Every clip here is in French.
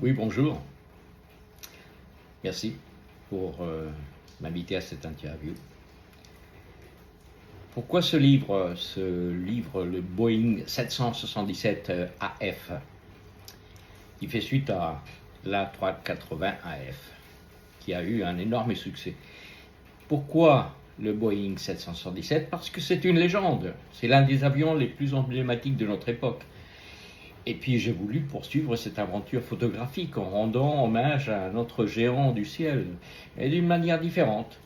Oui, bonjour. Merci pour m'inviter à cette interview. Pourquoi ce livre? Le Boeing 777 AF, qui fait suite à l'A380 AF, qui a eu un énorme succès. Pourquoi le Boeing 777? Parce que c'est une légende. C'est l'un des avions les plus emblématiques de notre époque. Et puis j'ai voulu poursuivre cette aventure photographique en rendant hommage à notre géant du ciel, et d'une manière différente.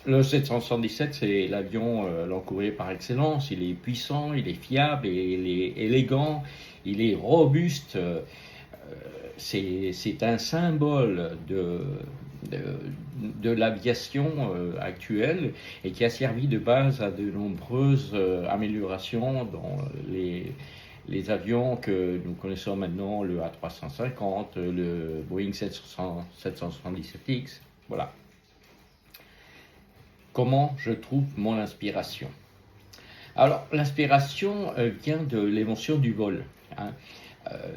Le 777, c'est l'avion l'encourrier par excellence. Il est puissant, il est fiable, il est élégant, il est robuste. C'est un symbole de l'aviation actuelle et qui a servi de base à de nombreuses améliorations dans les avions que nous connaissons maintenant, le A350, le Boeing 777X, voilà. Comment je trouve mon inspiration? Alors, l'inspiration vient de l'émotion du vol.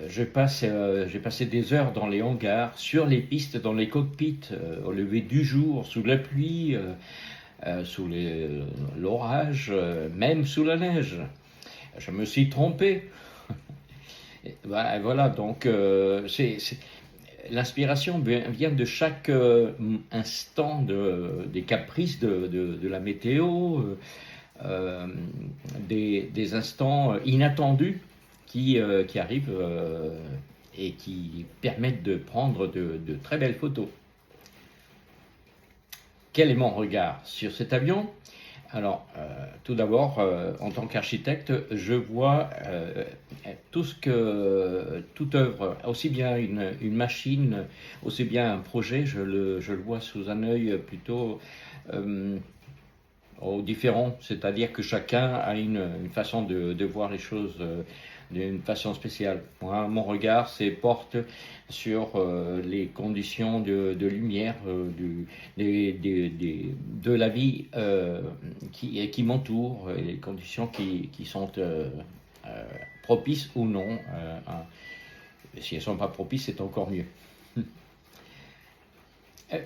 J'ai passé des heures dans les hangars, sur les pistes, dans les cockpits, au lever du jour, sous la pluie, sous l'orage, même sous la neige. Je me suis trompé. Voilà, donc l'inspiration vient de chaque instant des caprices de la météo, des instants inattendus qui arrivent et qui permettent de prendre de très belles photos. Quel est mon regard sur cet avion? Alors, tout d'abord, en tant qu'architecte, je vois toute œuvre, aussi bien une machine, aussi bien un projet, je le vois sous un œil plutôt différent, c'est-à-dire que chacun a une façon de voir les choses d'une façon spéciale. Moi, mon regard porte sur les conditions de lumière de la vie qui m'entoure, et les conditions qui sont propices ou non. Si elles ne sont pas propices, c'est encore mieux.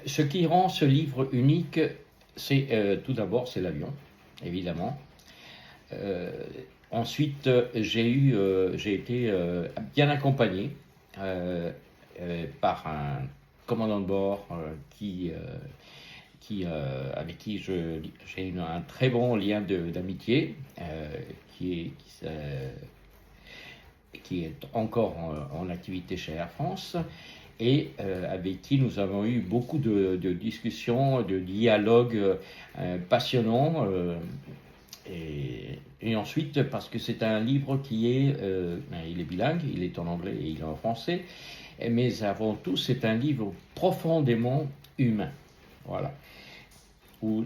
Ce qui rend ce livre unique, c'est tout d'abord, c'est l'avion, évidemment. Ensuite, j'ai été bien accompagné par un commandant de bord avec qui j'ai un très bon lien d'amitié, qui est encore en activité chez Air France, et avec qui nous avons eu beaucoup de discussions, de dialogues passionnants. Et ensuite, parce que c'est un livre il est bilingue, il est en anglais et il est en français, mais avant tout, c'est un livre profondément humain, voilà, où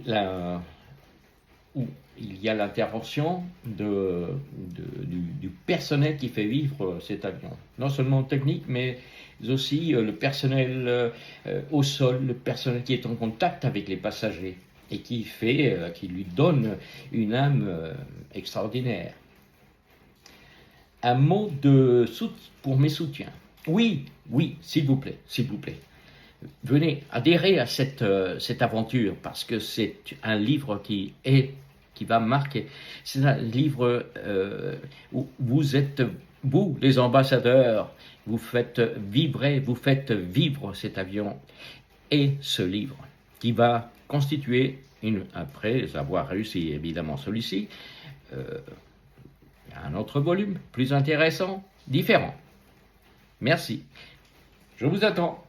il y a l'intervention du personnel qui fait vivre cet avion, non seulement technique, mais aussi le personnel au sol, le personnel qui est en contact avec les passagers, et qui lui donne une âme extraordinaire. Un mot pour mes soutiens. Oui, s'il vous plaît. Venez adhérer à cette aventure, parce que c'est un livre qui va marquer. C'est un livre où vous êtes, vous, les ambassadeurs, vous faites vivre cet avion et ce livre, qui va constituer, après avoir réussi évidemment celui-ci, un autre volume plus intéressant, différent. Merci. Je vous attends.